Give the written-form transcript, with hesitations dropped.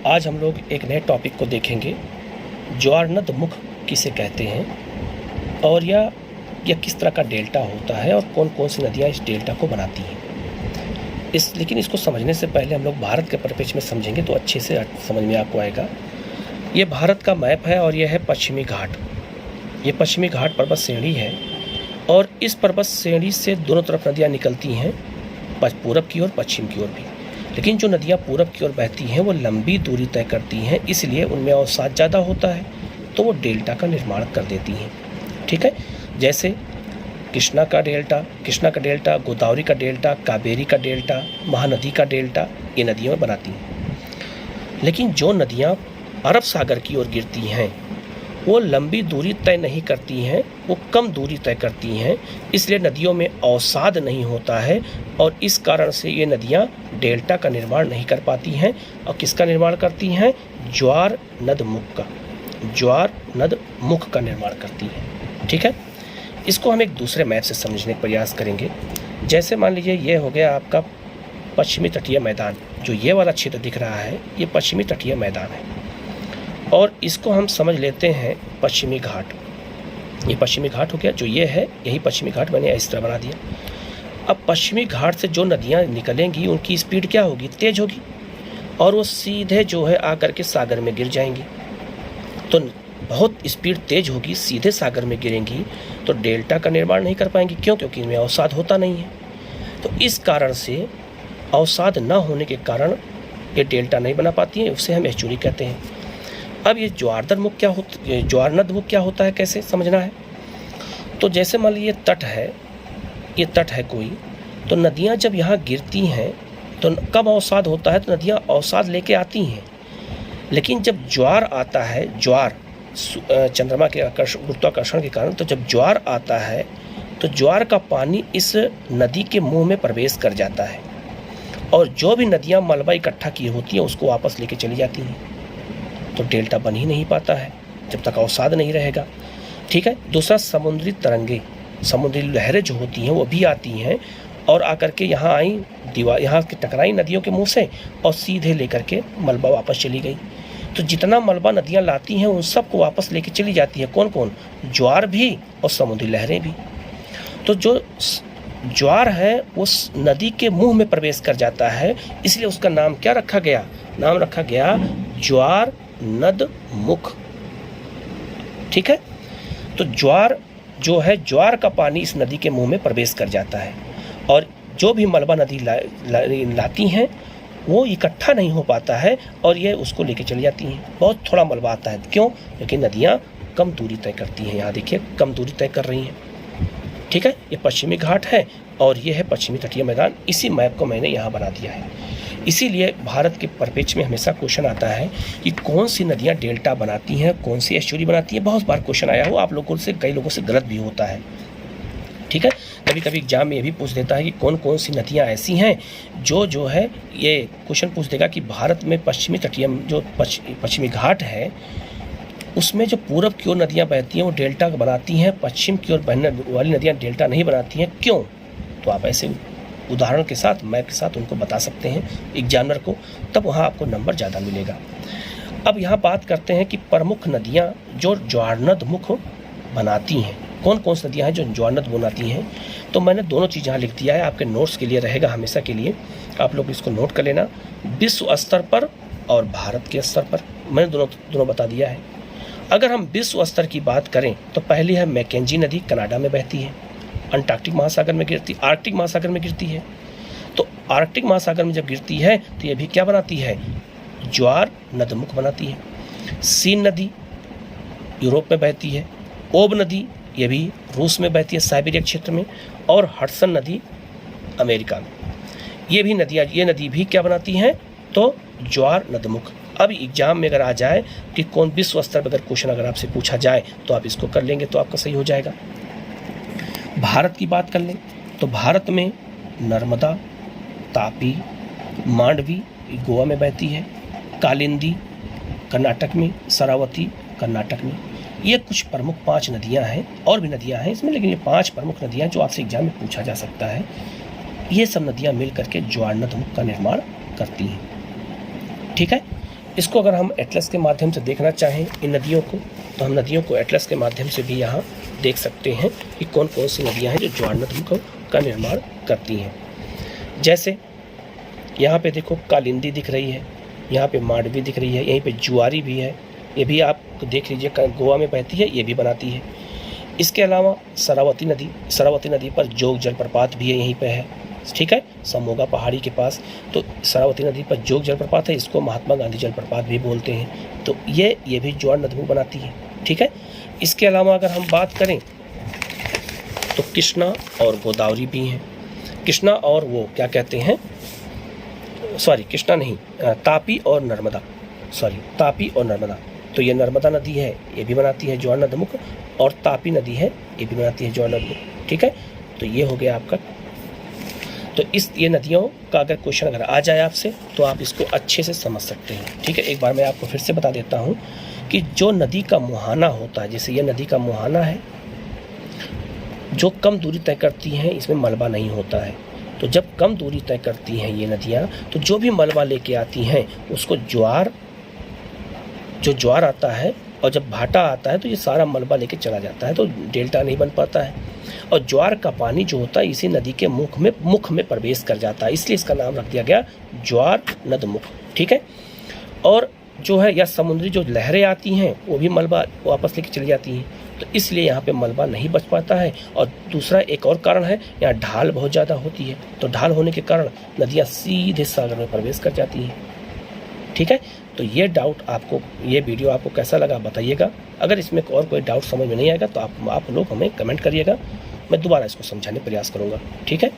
आज हम लोग एक नए टॉपिक को देखेंगे। ज्वारनद मुख किसे कहते हैं और यह किस तरह का डेल्टा होता है और कौन कौन सी नदियाँ इस डेल्टा को बनाती हैं। लेकिन इसको समझने से पहले हम लोग भारत के परिप्रेक्ष्य में समझेंगे तो अच्छे से समझ में आपको आएगा। ये भारत का मैप है और यह है पश्चिमी घाट। ये पश्चिमी घाट पर्वत श्रेणी है और इस पर्वत श्रेणी से दोनों तरफ नदियाँ निकलती हैं, पूरब की ओर पश्चिम की ओर भी। लेकिन जो नदियाँ पूरब की ओर बहती हैं वो लंबी दूरी तय करती हैं, इसलिए उनमें अवसाद ज़्यादा होता है तो वो डेल्टा का निर्माण कर देती हैं। ठीक है, जैसे कृष्णा का डेल्टा, गोदावरी का डेल्टा, कावेरी का डेल्टा, महानदी का डेल्टा, ये नदियाँ बनाती हैं। लेकिन जो नदियाँ अरब सागर की ओर गिरती हैं वो लंबी दूरी तय नहीं करती हैं, वो कम दूरी तय करती हैं, इसलिए नदियों में अवसाद नहीं होता है और इस कारण से ये नदियाँ डेल्टा का निर्माण नहीं कर पाती हैं। और किसका निर्माण करती हैं? ज्वारनद मुख का निर्माण करती हैं। ठीक है, इसको हम एक दूसरे मैप से समझने का प्रयास करेंगे। जैसे मान लीजिए ये हो गया आपका पश्चिमी तटीय मैदान, जो ये वाला क्षेत्र दिख रहा है ये पश्चिमी तटीय मैदान है और इसको हम समझ लेते हैं पश्चिमी घाट। ये पश्चिमी घाट हो गया, जो ये है यही पश्चिमी घाट, मैंने इस तरह बना दिया। अब पश्चिमी घाट से जो नदियाँ निकलेंगी उनकी स्पीड क्या होगी? तेज होगी और वो सीधे जो है आकर के सागर में गिर जाएंगी। तो बहुत स्पीड तेज होगी, सीधे सागर में गिरेंगी तो डेल्टा का निर्माण नहीं कर पाएंगी। क्यों? क्योंकि इनमें अवसाद होता नहीं है। तो इस कारण से अवसाद न होने के कारण ये डेल्टा नहीं बना पाती हैं, उससे हम एस्चुरी कहते हैं। अब ये ज्वारनद मुख क्या होता है, कैसे समझना है? तो जैसे मान लीजिए ये तट है कोई, तो नदियाँ जब यहाँ गिरती हैं तो कब अवसाद होता है? तो नदियाँ अवसाद लेके आती हैं। लेकिन जब ज्वार आता है, चंद्रमा के गुरुत्वाकर्षण के कारण, तो जब ज्वार आता है तो ज्वार का पानी इस नदी के मुंह में प्रवेश कर जाता है और जो भी नदियाँ मलबा इकट्ठा की होती हैं उसको वापस लेके चली जाती हैं। तो डेल्टा बन ही नहीं पाता है जब तक अवसाद नहीं रहेगा। ठीक है, दूसरा समुद्री लहरें जो होती हैं वो भी आती हैं और आकर के यहाँ यहाँ के टकराई नदियों के मुंह से और सीधे लेकर के मलबा वापस चली गई। तो जितना मलबा नदियाँ लाती हैं उन सबको वापस लेके चली जाती है। कौन कौन? ज्वार भी और समुद्री लहरें भी। तो जो ज्वार है वो नदी के मुंह में प्रवेश कर जाता है, इसलिए उसका नाम क्या रखा गया? नाम रखा गया ज्वारनद मुख। ठीक है, तो ज्वार का पानी इस नदी के मुंह में प्रवेश कर जाता है और जो भी मलबा नदी लाती हैं वो इकट्ठा नहीं हो पाता है और ये उसको लेके चली जाती हैं। बहुत थोड़ा मलबा आता है। क्यों? क्योंकि नदियाँ कम दूरी तय करती हैं। यहाँ देखिए कम दूरी तय कर रही हैं। ठीक है, ये पश्चिमी घाट है और ये है पश्चिमी तटीय मैदान। इसी मैप को मैंने यहाँ बना दिया है। इसीलिए भारत के परिप्रेक्ष्य में हमेशा क्वेश्चन आता है कि कौन सी नदियाँ डेल्टा बनाती हैं, कौन सी एस्चुरी बनाती हैं। बहुत बार क्वेश्चन आया हो, आप लोगों से, कई लोगों से गलत भी होता है। ठीक है, कभी कभी एग्जाम में ये भी पूछ देता है कि कौन कौन सी नदियाँ ऐसी हैं जो है ये क्वेश्चन पूछ देगा कि भारत में पश्चिमी तटीय जो पश्चिमी घाट है उसमें जो पूरब की ओर नदियाँ बहती हैं वो डेल्टा बनाती हैं, पश्चिम की ओर बहने वाली नदियाँ डेल्टा नहीं बनाती हैं। क्यों? तो आप ऐसे उदाहरण के साथ, मैप के साथ उनको बता सकते हैं एग्जामिनर को, तब वहाँ आपको नंबर ज़्यादा मिलेगा। अब यहाँ बात करते हैं कि प्रमुख नदियाँ जो ज्वारनद मुख बनाती हैं, कौन कौन सी नदियाँ हैं जो ज्वारनद बनाती हैं। तो मैंने दोनों चीज़ यहाँ लिख दिया है, आपके नोट्स के लिए रहेगा हमेशा के लिए, आप लोग इसको नोट कर लेना। विश्व स्तर पर और भारत के स्तर पर मैंने दोनों बता दिया है। अगर हम विश्व स्तर की बात करें तो पहली है मैकेंजी नदी, कनाडा में बहती है, आर्कटिक महासागर में गिरती है। तो आर्कटिक महासागर में जब गिरती है तो ये भी क्या बनाती है? ज्वारनद मुख बनाती है। सीन नदी यूरोप में बहती है, ओब नदी ये भी रूस में बहती है, साइबेरिया क्षेत्र में, और हडसन नदी अमेरिका में। ये नदी भी क्या बनाती हैं? तो ज्वारनद मुख। अब एग्जाम में अगर आ जाए कि कौन विश्व स्तर पर अगर क्वेश्चन अगर आपसे पूछा जाए तो आप इसको कर लेंगे तो आपका सही हो जाएगा। भारत की बात कर लें तो भारत में नर्मदा, तापी, मांडवी गोवा में बहती है, कालिंदी कर्नाटक में, शरावती कर्नाटक में। ये कुछ प्रमुख 5 नदियां हैं, और भी नदियां हैं इसमें, लेकिन ये 5 प्रमुख नदियां जो आपसे एग्जाम में पूछा जा सकता है। ये सब नदियां मिल करके ज्वारनद मुख का निर्माण करती हैं। ठीक है, इसको अगर हम एटलस के माध्यम से देखना चाहें इन नदियों को, तो हम नदियों को एटलस के माध्यम से भी यहाँ देख सकते हैं कि कौन कौन सी नदियाँ हैं जो ज्वार नदमुख का निर्माण करती हैं। जैसे यहाँ पे देखो कालिंदी दिख रही है, यहाँ पे मांडवी दिख रही है, यहीं पे जुआरी भी है, ये भी आप देख लीजिए गोवा में बहती है, ये भी बनाती है। इसके अलावा शरावती नदी पर जोग जलप्रपात भी है, यहीं पे है, ठीक है, समोगा पहाड़ी के पास। तो शरावती नदी पर जोग जलप्रपात है, इसको महात्मा गांधी जलप्रपात भी बोलते हैं। तो ये भी ज्वार नदमुख बनाती है, ठीक है। इसके अलावा अगर हम बात करें तो कृष्णा और गोदावरी भी हैं। कृष्णा और वो क्या कहते हैं, सॉरी कृष्णा नहीं, तापी और नर्मदा, तो ये नर्मदा नदी है, ये भी बनाती है ज्वार नदमुख, और तापी नदी है, ये भी बनाती है ज्वार नदमुख, ठीक है। तो ये हो गया आपका। तो ये नदियों का अगर क्वेश्चन अगर आ जाए आपसे तो आप इसको अच्छे से समझ सकते हैं, ठीक है। एक बार मैं आपको फिर से बता देता हूँ कि जो नदी का मुहाना होता है, जैसे ये नदी का मुहाना है, जो कम दूरी तय करती हैं इसमें मलबा नहीं होता है। तो जब कम दूरी तय करती हैं ये नदियाँ, तो जो भी मलबा लेके आती हैं उसको ज्वार आता है, और जब भाटा आता है तो ये सारा मलबा लेके चला जाता है, तो डेल्टा नहीं बन पाता है। और ज्वार का पानी जो होता है इसी नदी के मुख में प्रवेश कर जाता है, इसलिए इसका नाम रख दिया गया ज्वार नदमुख, ठीक है। और जो है या समुद्री जो लहरें आती हैं वो भी मलबा वापस लेके चली जाती हैं, तो इसलिए यहाँ पे मलबा नहीं बच पाता है। और दूसरा एक और कारण है, यहाँ ढाल बहुत ज़्यादा होती है, तो ढाल होने के कारण नदियाँ सीधे सागर में प्रवेश कर जाती हैं, ठीक है। तो ये वीडियो आपको कैसा लगा बताइएगा। अगर इसमें और कोई डाउट समझ में नहीं आएगा तो आप लोग हमें कमेंट करिएगा, मैं दोबारा इसको समझाने का प्रयास करूँगा, ठीक है।